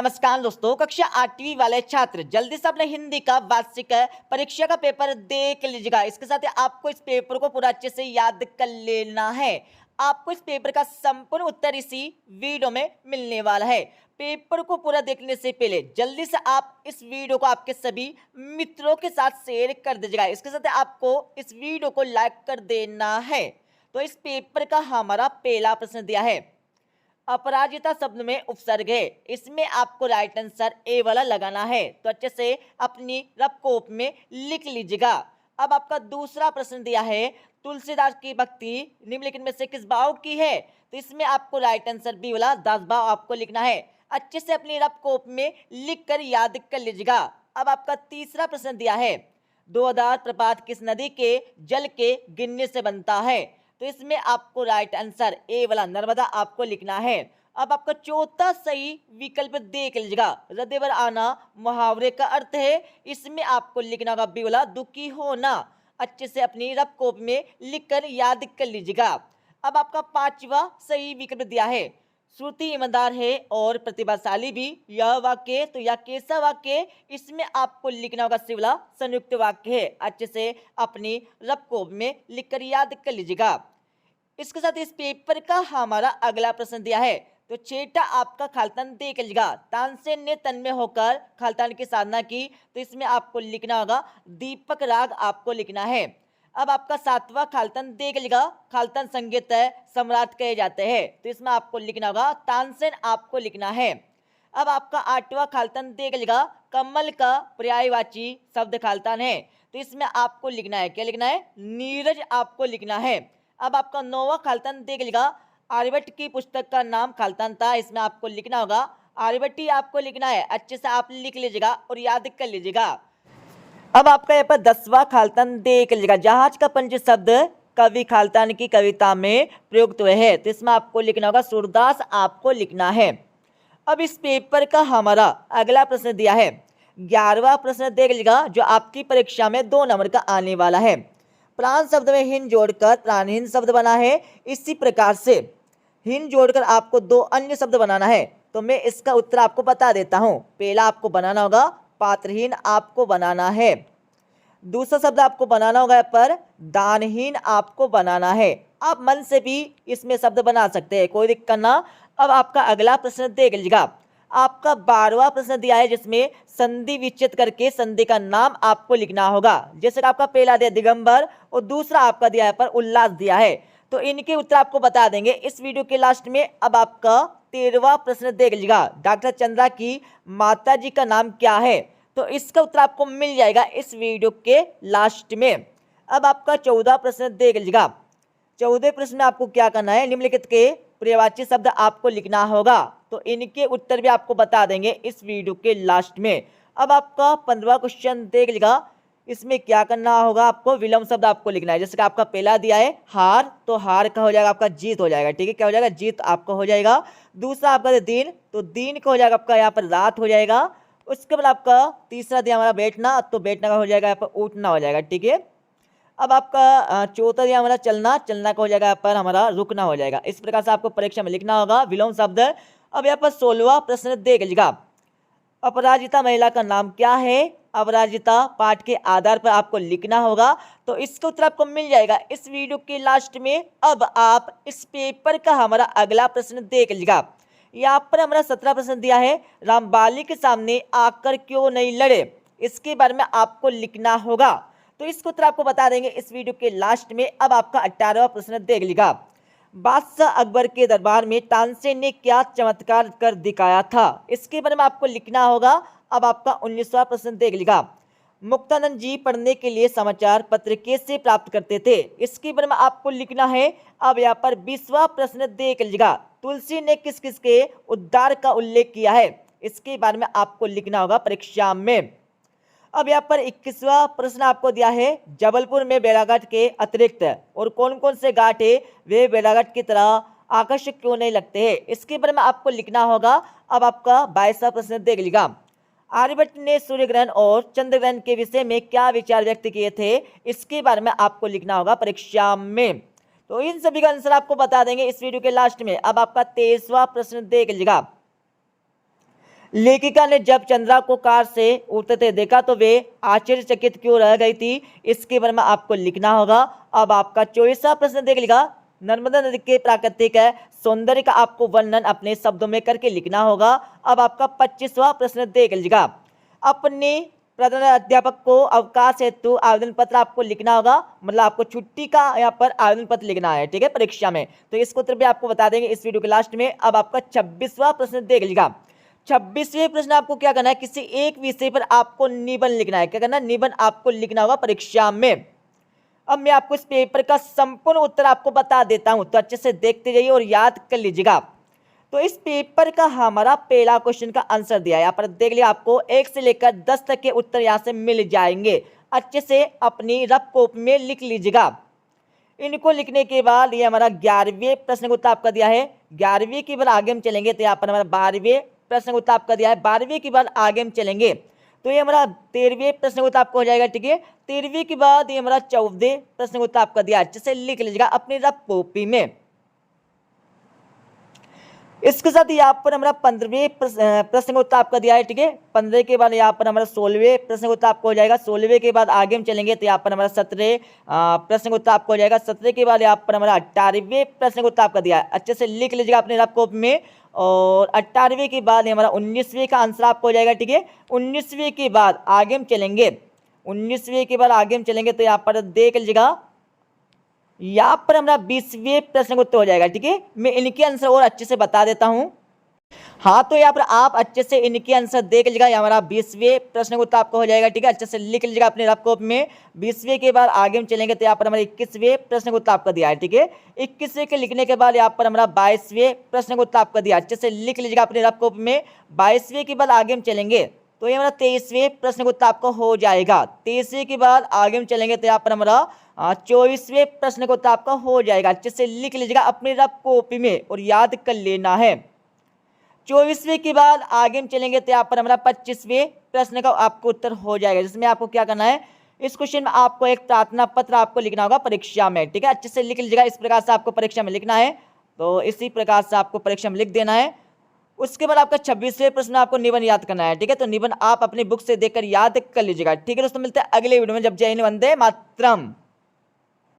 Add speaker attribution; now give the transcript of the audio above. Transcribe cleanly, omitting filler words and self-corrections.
Speaker 1: नमस्कार दोस्तों, कक्षा 8वीं वाले छात्र जल्दी से अपने हिंदी का वार्षिक परीक्षा का पेपर देख लीजिएगा। इसके साथ ही आपको इस पेपर को पूरा अच्छे से याद कर लेना है। आपको इस पेपर का संपूर्ण उत्तर इसी वीडियो में मिलने वाला है। पेपर को पूरा देखने से पहले जल्दी से आप इस वीडियो को आपके सभी मित्रों के साथ शेयर कर दीजिएगा। इसके साथ ही आपको इस वीडियो को लाइक कर देना है। तो इस पेपर का हमारा पहला प्रश्न दिया है, अपराजिता शब्द में उपसर्ग है, इसमें आपको राइट आंसर ए वाला लगाना है। तो अच्छे से अपनी रफ कॉपी में लिख लीजिएगा। अब आपका दूसरा प्रश्न दिया है, तुलसीदास की भक्ति निम्नलिखित में से किस भाव की है? तो इसमें आपको राइट आंसर बी वाला दास भाव आपको लिखना है। अच्छे से अपनी रफ कॉपी में लिख कर याद कर लीजिएगा। अब आपका तीसरा प्रश्न दिया है, दोधार प्रपात किस नदी के जल के गिरने से बनता है? तो इसमें आपको राइट आंसर ए वाला नर्मदा आपको लिखना है। अब आपका चौथा सही विकल्प देख लीजिएगा, हृदय पर आना मुहावरे का अर्थ है, इसमें आपको लिखना होगा बी वाला दुखी होना। अच्छे से अपनी रफ कॉपी में लिखकर याद कर लीजिएगा। अब आपका पांचवा सही विकल्प दिया है, श्रुति ईमानदार है और प्रतिभाशाली भी, यह वाक्य तो यह कैसा वाक्य? इसमें आपको लिखना होगा सी वाला संयुक्त वाक्य है। अच्छे से अपनी रफ कॉपी में लिखकर याद कर लीजिएगा। इसके साथ इस पेपर का हमारा अगला प्रश्न दिया है, तो छेटा आपका खालतान देख लीजिएगा। तानसेन ने तन में होकर खालतान की साधना की, तो इसमें आपको लिखना होगा दीपक राग आपको लिखना है। अब आपका सातवां खालतान देख लीजिएगा, खालतान संगीत सम्राट कहे जाते हैं, तो इसमें आपको लिखना होगा तानसेन आपको लिखना है। अब आपका आठवां खालतान देख लीजिएगा, कमल का पर्यायवाची शब्द खालतान है, तो इसमें आपको लिखना है, क्या लिखना है? नीरज आपको लिखना है। अब आपका नौवां खालतान देख लीजिएगा, आर्यभट्ट की पुस्तक का नाम खालतान था, इसमें आपको लिखना होगा आर्यभट्टी आपको लिखना है। अच्छे से आप लिख लीजिएगा और याद कर लीजिएगा। अब आपका यहाँ पर 10वां खालतान देख लीजिएगा, जहाज का पंच शब्द कवि खालतान की कविता में प्रयुक्त हुए हैं, तो इसमें आपको लिखना होगा सूरदास आपको लिखना है। अब इस पेपर का हमारा अगला प्रश्न दिया है, 11वां प्रश्न देख लीजिएगा, जो आपकी परीक्षा में 2 नंबर का आने वाला है। प्राण शब्द में हिन जोड़कर प्राणहीन शब्द बना है, इसी प्रकार से हिन जोड़कर आपको 2 अन्य शब्द बनाना है। तो मैं इसका उत्तर आपको बता देता हूं। पहला आपको बनाना होगा पात्रहीन आपको बनाना है, दूसरा शब्द आपको बनाना होगा पर दानहीन आपको बनाना है। आप मन से भी इसमें शब्द बना सकते हैं, कोई दिक्कत ना। अब आपका अगला प्रश्न देख लीजिएगा, आपका 12वां प्रश्न दिया है, जिसमें संधि विच्छेद करके संधि का नाम आपको लिखना होगा। जैसे आपका पहला दिया दिगंबर और दूसरा आपका दिया है पर उल्लास दिया है, तो इनके उत्तर आपको बता देंगे इस वीडियो के लास्ट में। अब आपका 13वां प्रश्न देख लीजिएगा, डॉक्टर चंद्रा की माता जी का नाम क्या है? तो इसका उत्तर आपको मिल जाएगा इस वीडियो के लास्ट में। अब आपका 14वां प्रश्न देख लीजिएगा, 14वें प्रश्न में आपको क्या करना है, निम्नलिखित के पर्यायवाची शब्द आपको लिखना होगा, तो इनके उत्तर भी आपको बता देंगे इस वीडियो के लास्ट में। अब आपका 15वां क्वेश्चन देख लीजिएगा, इसमें क्या करना होगा, आपको विलोम शब्द आपको लिखना है। जैसे कि आपका पहला दिया है हार, तो हार का हो जाएगा आपका जीत हो जाएगा, ठीक है, क्या हो जाएगा? जीत आपका हो जाएगा। दूसरा आपका दिन, तो दिन का हो जाएगा आपका यहाँ पर रात हो जाएगा। उसके बाद आपका तीसरा दिया हमारा बैठना, तो बैठना का हो जाएगा यहाँ पर उठना हो जाएगा, ठीक है। अब आपका चौथा दिया हमारा चलना, चलना का हो जाएगा यहाँ पर हमारा रुकना हो जाएगा। इस प्रकार से आपको परीक्षा में लिखना होगा विलोम शब्द। अब यहाँ पर 16वां प्रश्न देख लीजिएगा, अपराजिता महिला का नाम क्या है? अपराजिता पाठ के आधार पर आपको लिखना होगा, तो इसका उत्तर आपको मिल जाएगा इस वीडियो के लास्ट में। अब आप इस पेपर का हमारा अगला प्रश्न देख लीजिएगा, यहाँ पर हमारा 17 प्रश्न दिया है, रामबाली के सामने आकर क्यों नहीं लड़े? इसके बारे में आपको लिखना होगा, तो इसको उत्तर आपको बता देंगे इस वीडियो के लास्ट में। अब आपका 18वां प्रश्न देख लीजिएगा, बादशाह अकबर के दरबार में तानसेन ने क्या चमत्कार कर दिखाया था? इसके बारे में आपको लिखना होगा। अब आपका 19वां प्रश्न देख लीजिएगा, मुक्तानंद जी पढ़ने के लिए समाचार पत्र कैसे प्राप्त करते थे? इसके बारे में आपको लिखना है। अब यहाँ पर 20वां प्रश्न देख लीजिएगा, तुलसी ने किस किस के उद्धार का उल्लेख किया है? इसके बारे में आपको लिखना होगा परीक्षा में। अब यहाँ पर 21वां प्रश्न आपको दिया है, जबलपुर में बेड़ाघाट के अतिरिक्त और कौन कौन से घाट है वे बेड़ाघाट की तरह आकर्षक क्यों नहीं लगते हैं? इसके बारे में आपको लिखना होगा। अब आपका 22वां प्रश्न देख लीजिएगा, आर्यभट्ट ने सूर्य ग्रहण और चंद्र ग्रहण के विषय में क्या विचार व्यक्त किए थे? इसके बारे में आपको लिखना होगा परीक्षा में। तो इन सभी का आंसर आपको बता देंगे इस वीडियो के लास्ट में। अब आपका 23वां प्रश्न देख लीजिएगा, लेखिका ने जब चंद्रा को कार से उतरते देखा तो वे आश्चर्यचकित क्यों रह गई थी, इसके बारे में आपको लिखना होगा। अब आपका 24वां प्रश्न देख लीजिएगा। नर्मदा नदी के प्राकृतिक सौंदर्य का आपको वर्णन अपने शब्दों में करके लिखना होगा। अब आपका 25वां प्रश्न देख लीजिएगा। अपने प्रधान अध्यापक को अवकाश हेतु आवेदन पत्र आपको लिखना होगा, मतलब आपको छुट्टी का यहाँ पर आवेदन पत्र लिखना है, ठीक है, परीक्षा में। तो इसको उत्तर भी आपको बता देंगे इस वीडियो के लास्ट में। अब आपका 26वां प्रश्न देख लीजिएगा। 26वें प्रश्न आपको क्या करना है, किसी एक विषय पर आपको निबंध लिखना है। क्या करना है, निबंध आपको लिखना होगा परीक्षा में। अब मैं आपको इस पेपर का संपूर्ण उत्तर आपको बता देता हूं, तो अच्छे से देखते जाइए और याद कर लीजिएगा। तो इस पेपर का हमारा पहला क्वेश्चन का आंसर दिया है, यहाँ पर देख लिया। आपको 1 से लेकर 10 तक के उत्तर यहाँ से मिल जाएंगे। अच्छे से अपनी रफ कॉपी में लिख लीजिएगा। इनको लिखने के बाद ये हमारा 11वें प्रश्न का उत्तर आपका दिया है। 11वीं के बाद आगे हम चलेंगे तो यहाँ पर हमारा 12वें प्रश्न का उत्तर आपका दिया है। 12वीं के बाद आगे हम चलेंगे तो ये हमारा 13वें प्रश्न का उत्तर आपका हो जाएगा, ठीक है। 13वीं के बाद ये हमारा 14वें प्रश्न का उत्तर आपका दिया है। अच्छे से लिख लीजिएगा अपनी रफ कॉपी में। इसके साथ यहाँ पर हमारा 15वें प्रश्न का उत्तर आपका दिया है, ठीक है। 15 के बाद यहाँ पर हमारा 16वें प्रश्न का उत्तर आपको हो जाएगा। 16वें के बाद आगे हम चलेंगे तो यहाँ पर हमारा 17 प्रश्न का उत्तर आपको हो जाएगा। 17 के बाद यहाँ पर हमारा 18वें प्रश्न का उत्तर आपका दिया है। अच्छे से लिख लीजिएगा अपने रफ कॉपी में। और 18वें के बाद हमारा 19वें का आंसर आपको हो जाएगा, ठीक है। 19वें के बाद आगे हम चलेंगे, 19वें के बाद आगे हम चलेंगे तो यहाँ पर देख लीजिएगा, यहाँ पर हमारा 20वें प्रश्न का उत्तर हो जाएगा, ठीक है। मैं इनके आंसर और अच्छे से बता देता हूँ। हाँ, तो यहाँ पर आप अच्छे से इनके आंसर देख लीजिएगा। ये हमारा 20वें प्रश्न का उत्तर आपका हो जाएगा, ठीक है। अच्छे से लिख लीजिएगा अपने रफ कॉपी में। 20वें के बाद आगे हम चलेंगे तो यहाँ पर हमारा 21वें प्रश्न का उत्तर आपका दिया है, ठीक है। 21वें के लिखने के बाद यहाँ पर हमारा 22वें प्रश्न का उत्तर आपका दिया। अच्छे से लिख लीजिएगा अपने रफ कॉपी में। 22वें के बाद आगे हम चलेंगे तो ये हमारा 23वें प्रश्न का उत्तर आपका हो जाएगा। 23वें के बाद आगे हम चलेंगे तो यहाँ पर हमारा 24वें प्रश्न का उत्तर आपका हो जाएगा। अच्छे से लिख लीजिएगा अपनी रफ कॉपी में और याद कर लेना है। 24वें के बाद आगे हम चलेंगे तो यहाँ पर हमारा 25वें प्रश्न का आपको उत्तर हो जाएगा, जिसमें आपको क्या करना है, इस क्वेश्चन में आपको एक प्रार्थना पत्र आपको लिखना होगा परीक्षा में, ठीक है। अच्छे से लिख लीजिएगा, इस प्रकार से आपको परीक्षा में लिखना है। तो इसी प्रकार से आपको परीक्षा में लिख देना है। उसके बाद आपका 26वें प्रश्न आपको निबंध याद करना है, ठीक है। तो निबंध आप अपनी बुक से देखकर याद कर लीजिएगा, ठीक है दोस्तों। मिलते हैं अगले वीडियो में। जब जय हिंद, वंदे मातरम।